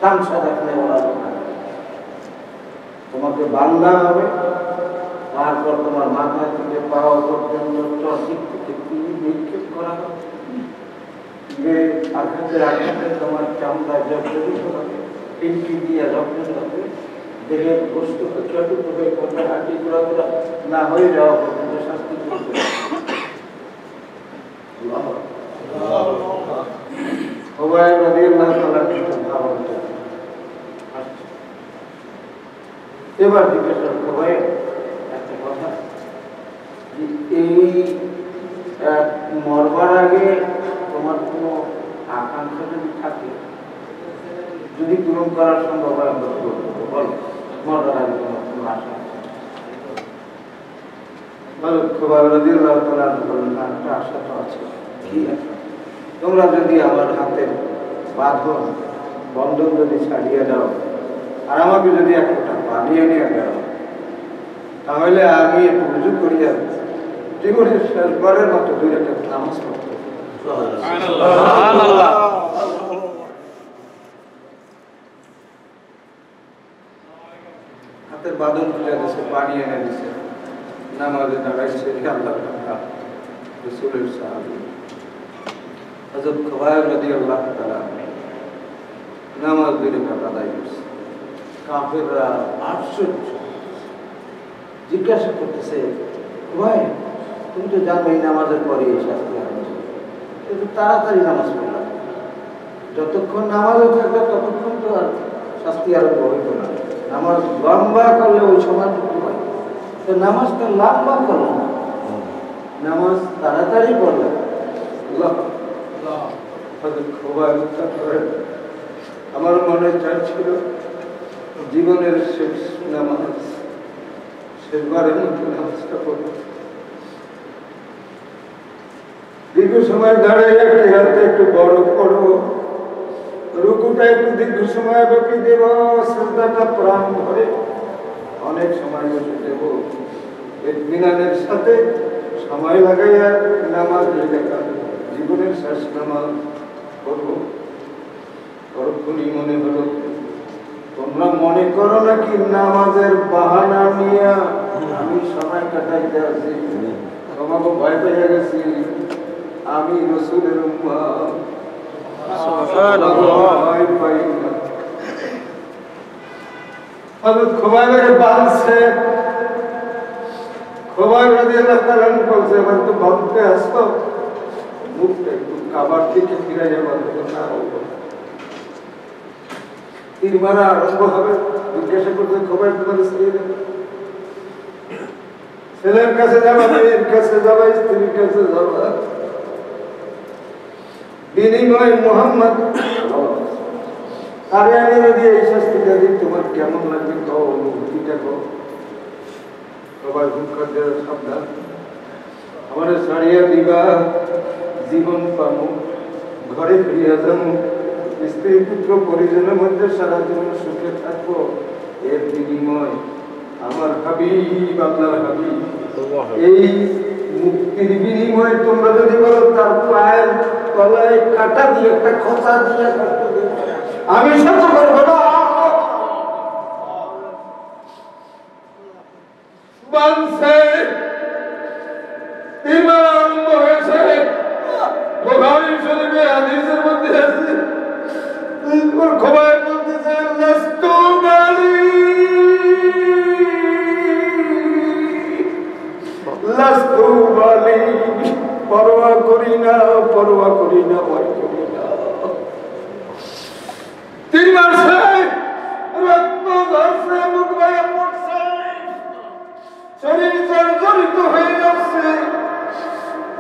তামসা দেখলে ওরা তোমাকে বান্ধা হবে, তারপর তোমার মাথা থেকে পাওয়া পর্যন্ত চর্চিক থেকে নিক্ষেপ করা হবে, যে আঘাতে আঘাতে তোমার চামড়া জর্জরিত হবে, পিঙ্কি দিয়ে রক্ত হবে, দেহের বস্তু ক্ষত হবে, কোথায় হাঁটি ঘোরা না হয়ে যাওয়া পর্যন্ত শাস্তি করবে। এবার জিজ্ঞাসা সবাই একটা কথা, এই মরবার আগে তোমার কোনো আকাঙ্ক্ষা যদি থাকে, যদি পূরণ করার সম্ভব হয় আমরা পূরণ করবো, বলো মরবার আগে তোমার কোনো আশা আছে? বলো খোবাই রাদিয়াল্লাহু তাআলা বললেন, একটা আশা তো আছে। কি আছে? তোমরা যদি আমার হাতের বাঁধন বন্ধন যদি ছাড়িয়ে দাও আর আমাকে যদি একটা বানিয়ে নিয়ে দাও, তাহলে আমি একটু রুজু করিয়া জীবনের শেষবারের মতো দুই একটা নামাজ পড়তে। হাতের বাঁধন খুলে দিছে, পানি এনে দিছে, নামাজে দাঁড়াইছে, আল্লাহ রাসূলের সাহাবী হযরত খোবাইব রাদিয়াল্লাহু তাআলা নামাজ দুই রাকাত আদায় করছে। কাফেররা আশ্চর্য, জিজ্ঞাসা করতেছে, খোবাইব তুমি তো জানো এই নামাজের পরে এই শাস্তি আরম্ভ, কিন্তু তাড়াতাড়ি নামাজ পড়লাম, যতক্ষণ নামাজে থাকবে ততক্ষণ তো আর শাস্তি আরম্ভ হইত না। নামাজ লম্বা করলে ওই সময়টুকু হয়, তো নামাজটা লম্বা করলো না, নামাজ তাড়াতাড়ি পড়লো। আমার মনে চাইছিল জীবনের শেষ নামাজ, শেষবারের মধ্যে নামাজটা পড়ব। দীর্ঘ সময় দাঁড়িয়ে একটি হাতে একটু বড় করবো, রুকুটা একটু দীর্ঘ সময় বাকি দেব, শ্রদ্ধাটা প্রাণ ভরে অনেক সময় বসে দেব, ইতমিনানের সাথে সময় লাগাইয়া নামাজ লেখা জীবনের শেষ নামাজ করবো। তখনই মনে হলো, তোমরা মনে করো নাকি নামাজের বাহানা নিয়ে আমি সময় কাটাইতে আছি? তোমাকে ভয় পেয়ে গেছি, আমি রাসূলের উম্মত, ভয় পাই না। হযরত খোবাইবের বাঁধছে, খোবাইব রাদিয়াল্লাহু তাআলা বলছে, এবার তো বাঁধতে আসতো, মুখটা একটু কাবার থেকে ফিরে যাবার না হবো, তীর মারা আরম্ভ হবে। জিজ্ঞাসা করতে খোবাইব তোমার স্ত্রী, ছেলের কাছে যাবা, মেয়ের কাছে যাবা, স্ত্রীর কাছে যাবা, বিনিময় মোহাম্মদ আরে আমি যদি এই শাস্তিটা দিই তোমার কেমন লাগবে, কও অনুভূতিটা কও। সবাই হুঙ্কার দেওয়ার সাবধান, আমার ছাড়িয়া দিবা, জীবন পাবো, ঘরে ফিরিয়া যাবো, স্ত্রী পুত্র পরিজনের মধ্যে সারা জীবন সুখে থাকবো, এর বিনিময় আমার হাবিব আল্লাহর হাবিব এই মুক্তির বিনিময়ে তোমরা যদি বলো তার পায়ের তলায় কাটা দিয়ে একটা খোঁচা দিয়ে আমি সহ্য করবো না। বানছে ঈমান আরম্ভ হয়েছে, বুখারী শরীফে হাদিসের মধ্যে আছে, খোবাইব বলতেছে, লাস্তু বালি লাস্তু বালি, পরোয়া করি না, পরোয়া করি না, ভয় করি না। 3 মাসে রক্ত ঝরছে, মুখ বেয়ে পড়ছে, শরীর জর্জরিত হয়ে যাচ্ছে,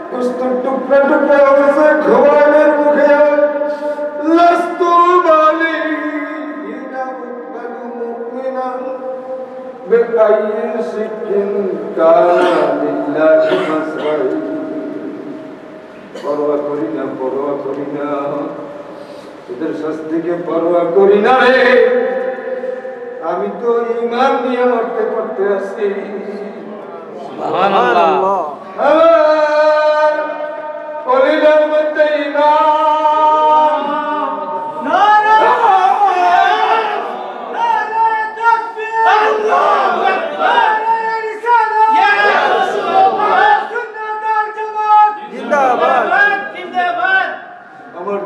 গোশতের টুকরা টুকরা হয়েছে খোবাইবের মুখে। লাস্তু বালি হিনা মুকবালু মুমিনান বিআইয়ি সিকিন কানা লিল্লাহি মাসরাই, পরোয়া করি না, পরোয়া করি না, তোদের শাস্তিকে পরোয়া করি না রে, আমি তো ঈমান নিয়ে মরতে করতে আছি। সুবহানাল্লাহ। আমার কলিজার মধ্যে ঈমান, নারায়ে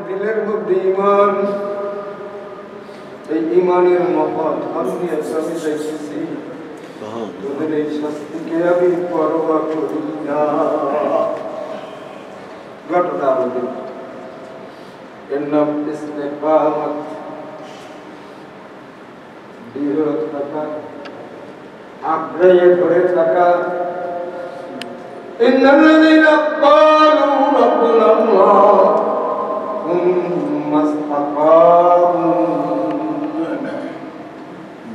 দিলের মধ্যে ঈমান, এই ঈমানের মহৎ আমি চাইতেছি তোদের এই শাস্তিকে আমি পরোয়া করি না। ঘটনা বলি, এর নাম ইস্তেকামত, দৃঢ় থাকা, আগ্রহে ধরে থাকা। ইন্নাল্লাযীনা ক্বালু রাব্বুনা আল্লাহ সুম্মা ইসতাকামু।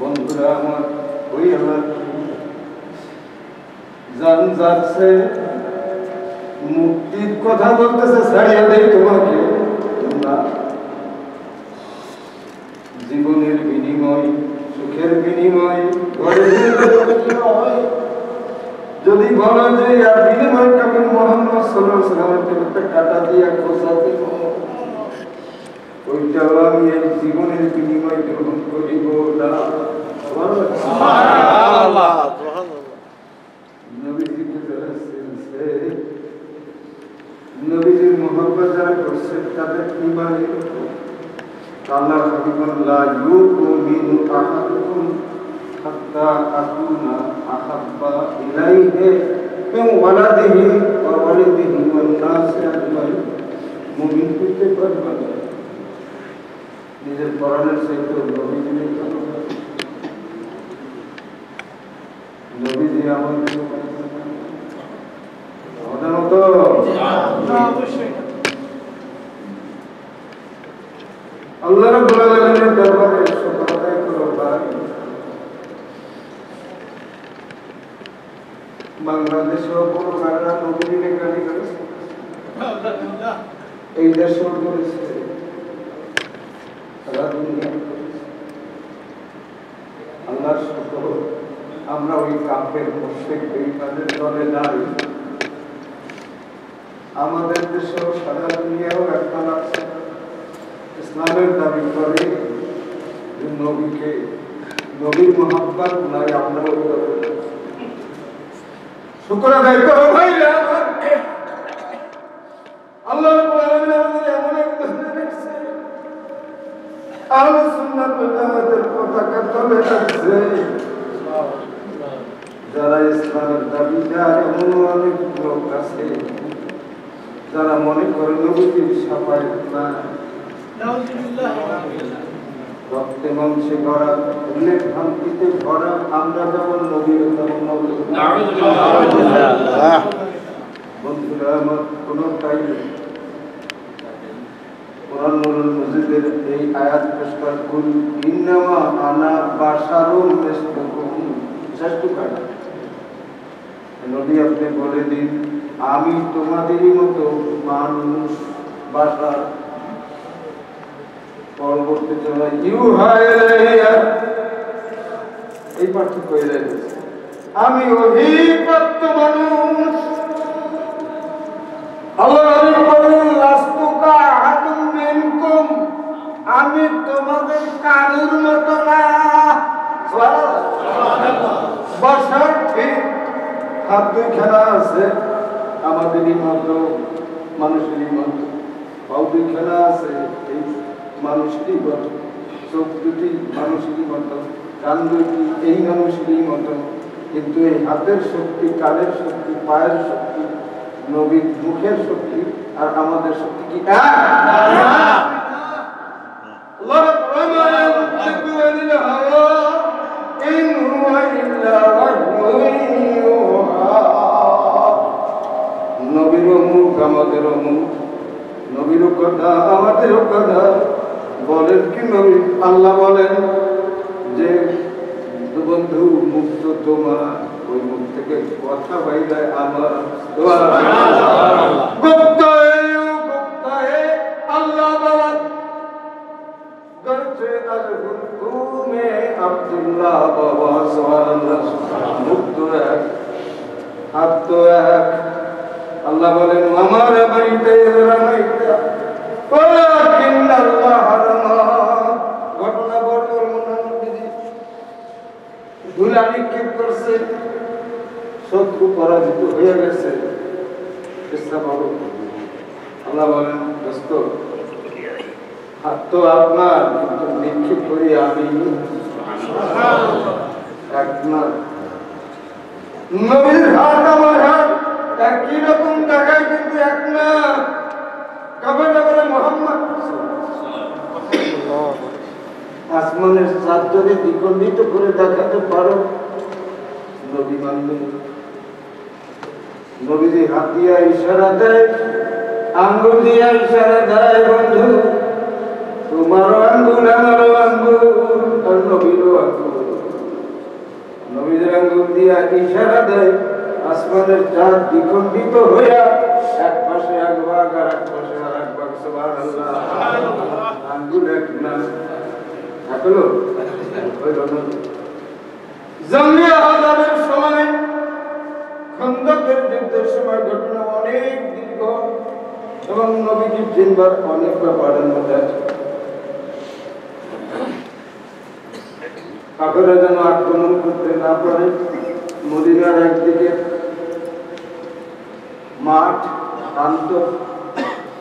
বন্ধুরা আমার, ওই আল্লাহ জান যাচ্ছে মুক্তির কথা বলতেছে, ছাড়িয়ে দেয় তোমাকে না। জীবনের বিনিময়, সুখের বিনিময়, যদি বলো যে আর বিনিময় কবি মোহাম্মদ সাল্লাল্লাহু আলাইহি ওয়াসাল্লামের কাটা দিয়া খোঁজা দেব, ওইটাও আমি এই জীবনের বিনিময় গ্রহণ করিব না। সুবহানাল্লাহ। নবীজিকে যারা চিনছে, নবীজির মুহাব্বত যারা করছে, তাদের ঈমানের উপর আল্লাহ হাবিবুল্লাহ ইউমিনু আহাদুকুম হাত্তা আকুনা আহাব্বা ইলাইহি মিন ওয়ালাদিহি ওয়া ওয়ালিদিহি ওয়ান নাসি আজমাইন। মুমিন হইতে পারবে না নিজের পরাণের চাইতে নবীজির ভালোবাসা। নবীজি আমাদের মতো আল্লাহ রাব্বুল আলামিনের দরবারে শুকর আদায় করো ভাই। বাংলাদেশেও বড় কারণা নবীজিকে গালি করেছে, এই দেশেও করেছে, সারা দুনিয়া করেছে। আল্লাহর শুকর, আমরা ওই কাফের মুশরিক বেঈমানের দলে নাই। আমাদের দেশেও সারা দুনিয়াও একদল আছে ইসলামের দাবি করে, নবীকে, নবীর মুহাব্বত নাই। আমরা শুকর আদায় করো ভাইরা। আল্লাহ রাব্বুল আলামিন আমাদের এমন একটা রেখেছে, আহলে সুন্নাত ওয়াল জামাতের পতাকা তলে রাখছে যারা ইসলামের দাবিদার। এমন অনেক লোক আছে যারা মনে করে নবীর সাফায়াত না, রক্তে মাংসে ভরা, উল্লেখ ভ্রান্তিতে ভরা। আমরা যেমন নবীর তেমন বন্ধুরা আমার, কোনটাই কোরআন নুরুল মজিদের এই আয়াত পেশ করা, কুল ইন্নামা আনা বাশারুন মিসলুকুম, শ্রেষ্ঠ কাজ নবী আপনি বলে দিন, আমি তোমাদেরই মতো মানুষ, বাশার। পরবর্তী জন্য ইউহা ইলাইয়া, এই পার্থক্য এলাই, আমি ওহীপ্রাপ্ত মানুষ। আল্লাহ নবী বলেন, লাস্তুকা আহাদুম মিনকুম, আমি তোমাদের কারুর মতো না। সুবহানাল্লাহ। বাশার ঠিক হাত দুইখানা আছে, আমাদেরই মতো, মানুষেরই মতো। পাও দুইখানা আছে, এই মানুষেরই মতো। চোখ দুটি মানুষেরই মতো, কান দুটি এই মানুষেরই মতো। কিন্তু এই হাতের শক্তি, কানের শক্তি, পায়ের শক্তি, নবীর মুখের শক্তি আর আমাদের শক্তি কি এক? নবীরও মুখ আমাদেরও মুখ, নবীরও কথা আমাদেরও কথা। বলেন কি নবী? আল্লাহ বলেন যে বন্ধু, মুখ তো তোমার, ওই মুখ থেকে কথা বাইরে আমার। আল্লাহ বাবা করছে তুমি আব্দুল্লাহ বাবা। সুবহানাল্লাহ। মুখ তো এক, হাত তো এক। আল্লাহ বলেন, আমার বাড়িতে রামাইতা ওয়ালাকিন আল্লাহ হারামা। ঘটনা বর্ণনা দিদি ধুলা নিক্ষেপ করছে, শত্রু পরাজিত হয়ে গেছে। আল্লাহ বলেন, দোস্ত হাত তো আপনার, কিন্তু নিক্ষেপ করি আমি। একবার নবীর হাত আমার হাত একই রকম দেখায়, কিন্তু এক না। কাবাটা বলে মোহাম্মদ। আসমানের চাঁদ যদি দ্বিখণ্ডিত করে দেখাতে পারো, নবী মানবে। নবীজি হাত দিয়া ইশারা দেয়, আঙ্গুল দিয়া ইশারা দেয়, বন্ধু তোমারও আঙ্গুল, আমারও আঙ্গুল, আর নবীরও আঙ্গুল। নবীদের আঙ্গুল দিয়া ইশারা দেয়, আসমানের চাঁদ দ্বিখণ্ডিত হইয়া এক পাশে এক ভাগ আর এক পাশে আর এক ভাগ। সুবহানাল্লাহ। আঙ্গুল এক না। এখনো জামিয়া আযাবের সময়, খন্দকের যুদ্ধের সময় ঘটনা অনেক দীর্ঘ এবং নবীজি তিনবার অনেক ব্যাপারের মধ্যে আছে। কাফেররা যেন আক্রমণ করতে না পারে। মদিনার একদিকে মাঠ, প্রান্ত,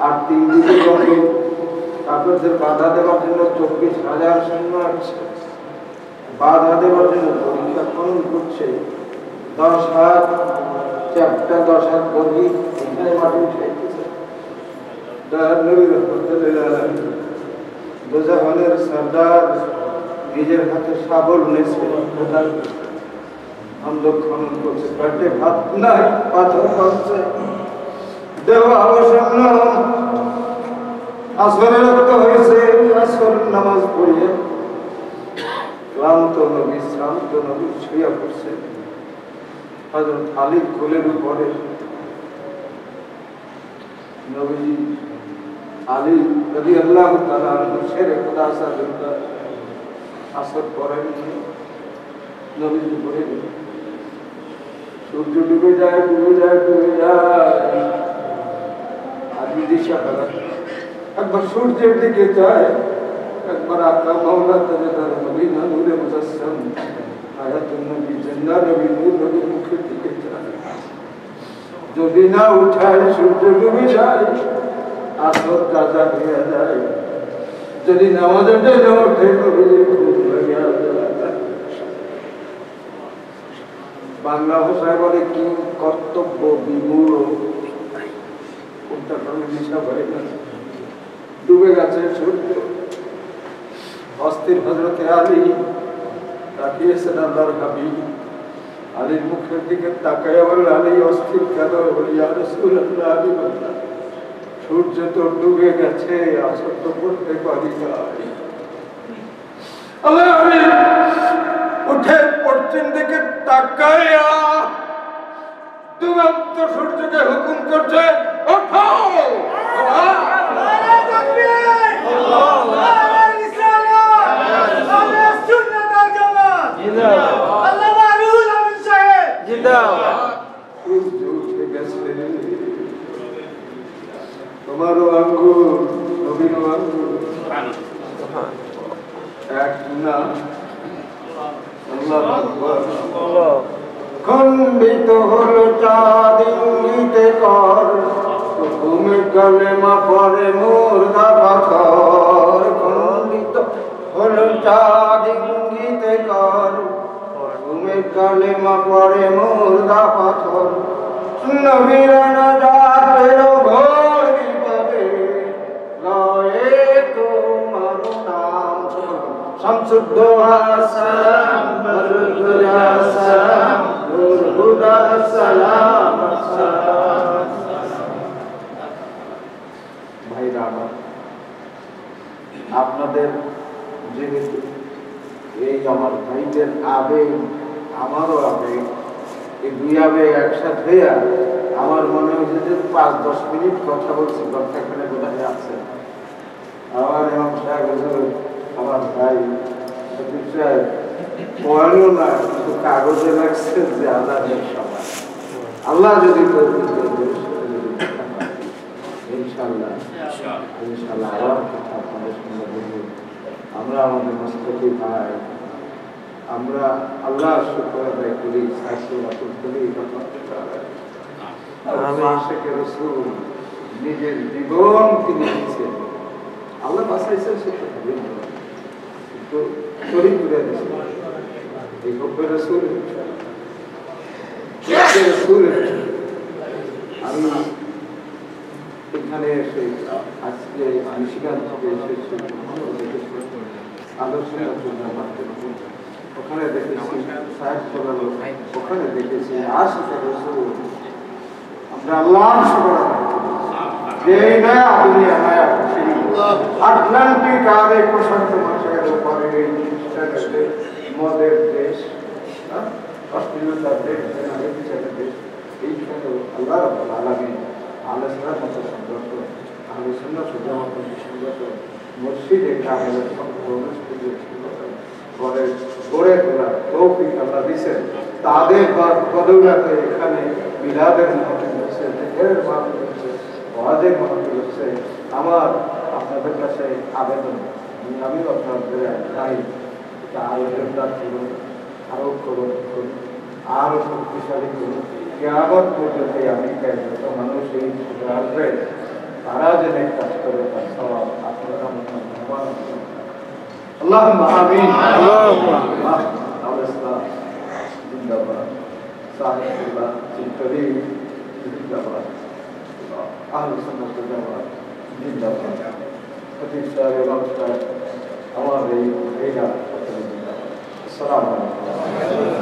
আর তিন দিকে জঙ্গল। কাফেরদের বাধা দেওয়ার জন্য 24,000 সৈন্য আসছে, বাধা দেওয়ার জন্য পরীক্ষা খনন করছে। 10 হাত চ্যাপ্টা, 10 হাত গভীর এখানে মাটি উঠাইতেছে। দোজাহানের সর্দার নিজের হাতে শাবল নেছে, খন্দক খনন করছে। পেটে ভাত নাই, পাথর খাচ্ছে, দেহ অবসন্ন। আসরের রক্ত হয়েছে। আসর নামাজ পড়িয়ে ক্লান্ত নবী, শ্রান্ত নবী শুয়ে পড়ছে। হযরত আলী কোলের উপরে। নবীজি আলী রাদিয়াল্লাহু তাআলা আনহু শেরে খোদা সাল্লাল্লাহু আসর পড়েন। নবীজি পড়ে সূর্য ডুবে যায়, ডুবে যায়, ডুবে যায়। আলী দিশা হারায়। একবার সূর্যের দিকে যায়, একবার আকা মাওলা তাআলার মদিনা নূরে মুজাসসাম আয়াতুন নবী, জিন্দা নবী, নূর নবী মুখের দিকে যায়। যদি না উঠায় সূর্য ডুবে যায়, আসর কাজা হয়ে যায়। যদি নামাজের জন্য ওঠে, নবীজি ঘুম ভেঙে যায়। বাংলা ভাষায় বলে কি কর্তব্য বিমূঢ়, কোনটা কোনো হিসাব হয় না। ডুবে গেছে সূর্য। অস্থির হযরতে আলী তাকিয়েছেন আল্লাহর হাবিব। আলীর মুখের দিকে তাকায় বলল, আলী অস্থির কেন? বলি ইয়া রাসূলুল্লাহ, আলী বললেন সূর্য তো ডুবে গেছে, আসর তো পড়তে পারি না। আল্লাহ হাবিব উঠে পশ্চিম দিকে তাকায়া দুরন্ত সূর্যকে হুকুম করছে, ওঠো। তোমারও আঙ্গুল, নবীরও আঙ্গুল এক না। আল্লাহু আকবার। খণ্ডিত হলো চাঁদ ইঙ্গিতে কর, হুকুমে কালেমা পড়ে মুর্দা পাথর। খণ্ডিত হলো চাঁদ ইঙ্গিতে কর, হুকুমে কালেমা পড়ে মুর্দা পাথর। নবীরা নাজাতের ঘোর বিপদে লয়ে তোমার নাম। শামসুদ্দোহা সালাম, বরগুলা সালাম, নুরহুদা সালাম। ভাইরা আমার, আপনাদের যেহেতু এই আমার ভাইদের আবেগ, আমারও আবেগ, এই দুই আবেগ একসাথে হইয়া আমার মনে হয়েছে যে 5-10 মিনিট কথা বলছি, ঘন্টাখানে বোধহয় আছে। আমার ইমাম সাহেব হুজুর, আমার ভাই শফিক সাহেব পড়ানো না, কিন্তু কাগজে লাগছে যে আজানের সময়। আল্লাহ যদি ইনশাআল্লাহ ইনশাআল্লাহ আবার কথা আপনাদের সঙ্গে বলবো। আমরা আমাদের মস্তকি ভাই, আমরা আল্লাহ শুকর আদায় করি, সাইসুলাতুল করি, আশিকে রাসূল নিজের জীবন তিনি দিয়েছেন আল্লাহ বাঁচাইছেন সেটা ভালোই ভালো, কিন্তু শরীর ঘুরে দিয়েছে এই গব্বের রসুল আমি এখানে এসে আজকে আমি সেখান থেকে এসেছি আলোচনার জন্য ওখানে দেখেছি সাহেব চলালো, ওখানে দেখেছি আশিকে রসুল। আমরা আল্লাহ যে নয়া দুনিয়া নয়া আটলান্টিক আর এই প্রশান্ত মহাসাগরের উপরে এই খ্রিস্টানদের মদের দেশ, অশ্লীলতার দেশ, বিচারের দেশ, এইখানে আল্লাহ রাব্বুল আলামিন আলোচনার মতো সংগত আলোচনা সুজামত সংগত মসজিদে কামেলের ঘরে গড়ে তোলার তৌফিক আল্লাহ দিয়েছেন। তাদের বদৌলতে এখানে মিলাদের মাহফিল হচ্ছে, এর মাহফিল হচ্ছে, ওয়াজের মাহফিল হচ্ছে। আমার আপনাদের কাছে আবেদন, আমিও আপনাদের চাই আরো জোরদার করুন, আরো করুন, আরো শক্তিশালী করুন। কিয়ামত পর্যন্ত আমেরিকায় যত মানুষ এই আসবে তারা যেন কাজ করে তার সওয়াব আপনারা اللهم آمين اللهم الإسلام জিন্দাবাদ, সাহেবুল্লাহ জিন্দাবাদ, জিন্দাবাদ, আহলে সুন্নাত জিন্দাবাদ, জিন্দাবাদ, খতিব সাহেব ইমাম সাহেব আমার এই জিন্দাবাদ। আসসালামু আলাইকুম।